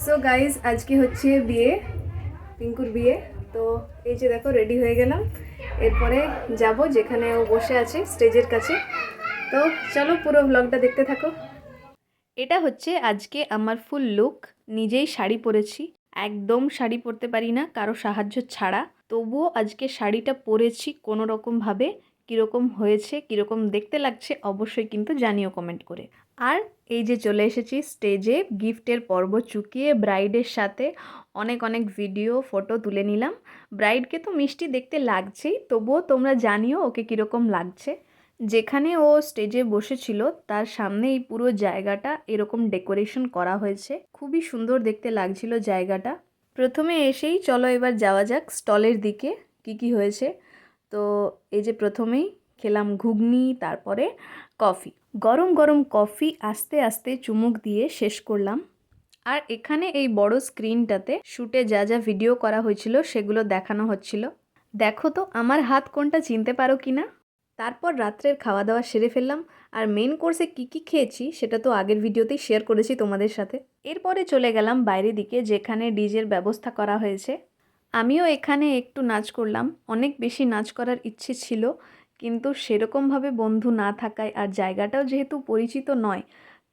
So guys আজকে হচ্ছে বিয়ে, পিঙ্কুর বিয়ে। তো এই যে দেখো রেডি হয়ে গেলাম, এরপরে যাব যেখানে ও বসে আছে স্টেজের কাছে। তো চলো পুরো ব্লগটা দেখতে থাকো। এটা হচ্ছে আজকে আমার ফুল লুক। নিজেই শাড়ি পরেছি, একদম শাড়ি পরতে পারি না কারো সাহায্য ছাড়া, তবুও আজকে শাড়িটা পরেছি কোনো রকমভাবে। কীরকম হয়েছে, কীরকম দেখতে লাগছে অবশ্যই কিন্তু জানিও কমেন্ট করে। আর এই যে চলে এসেছি স্টেজে, গিফটের পর্ব চুকিয়ে ব্রাইডের সাথে অনেক অনেক ভিডিও ফটো তুলে নিলাম। ব্রাইডকে তো মিষ্টি দেখতে লাগছেই, তবুও তোমরা জানিও ওকে কীরকম লাগছে। যেখানে ও স্টেজে বসেছিল তার সামনে এই পুরো জায়গাটা এরকম ডেকোরেশন করা হয়েছে, খুবই সুন্দর দেখতে লাগছিল জায়গাটা। প্রথমে এসেই চলো এবার যাওয়া যাক স্টলের দিকে, কি হয়েছে। তো এই যে প্রথমেই খেলাম ঘুগনি, তারপরে কফি, গরম গরম কফি আস্তে আস্তে চুমুক দিয়ে শেষ করলাম। আর এখানে এই বড় স্ক্রিনটাতে শ্যুটে যা যা ভিডিও করা হয়েছিল সেগুলো দেখানো হচ্ছিল। দেখো তো আমার হাত কোনটা চিনতে পারো কি না। তারপর রাত্রের খাওয়া দাওয়া সেরে ফেললাম। আর মেন কোর্সে কী খেয়েছি সেটা তো আগের ভিডিওতেই শেয়ার করেছি তোমাদের সাথে। এরপরে চলে গেলাম বাইরের দিকে, যেখানে ডিজের ব্যবস্থা করা হয়েছে। আমিও এখানে একটু নাচ করলাম। অনেক বেশি নাচ করার ইচ্ছে ছিল, কিন্তু সেরকমভাবে বন্ধু না থাকায় আর জায়গাটাও যেহেতু পরিচিত নয়,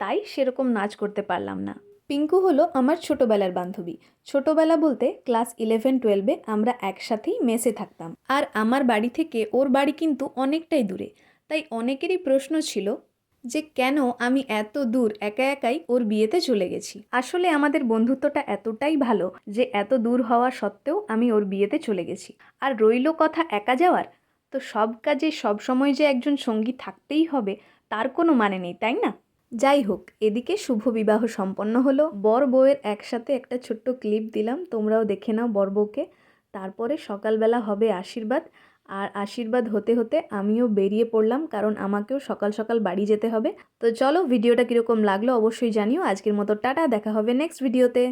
তাই সেরকম নাচ করতে পারলাম না। পিঙ্কু হলো আমার ছোটোবেলার বান্ধবী। ছোটোবেলা বলতে ক্লাস 11-12-এ আমরা একসাথেই মেসে থাকতাম। আর আমার বাড়ি থেকে ওর বাড়ি কিন্তু অনেকটাই দূরে, তাই অনেকেরই প্রশ্ন ছিল যে কেন আমি এত দূর একা একাই ওর বিয়েতে চলে গেছি। আসলে আমাদের বন্ধুত্বটা এতটাই ভালো যে এত দূর হওয়া সত্ত্বেও আমি ওর বিয়েতে চলে গেছি। আর রইলো কথা একা যাওয়ার, তো সব কাজে সব সময় যে একজন সঙ্গী থাকতেই হবে তার কোনো মানে নেই, তাই না? যাই হোক, এদিকে শুভ বিবাহ সম্পন্ন হলো। বর বউয়ের একসাথে একটা ছোট্ট ক্লিপ দিলাম, তোমরাও দেখে নাও বর বউকে। তারপরে সকালবেলা হবে আশীর্বাদ, আর আশীর্বাদ হতে হতে আমিও বেরিয়ে পড়লাম, কারণ আমাকেও সকাল সকাল বাড়ি যেতে হবে। তো চলো, ভিডিওটা কীরকম লাগলো অবশ্যই জানিও। আজকের মতো টাটা, দেখা হবে নেক্সট ভিডিওতে।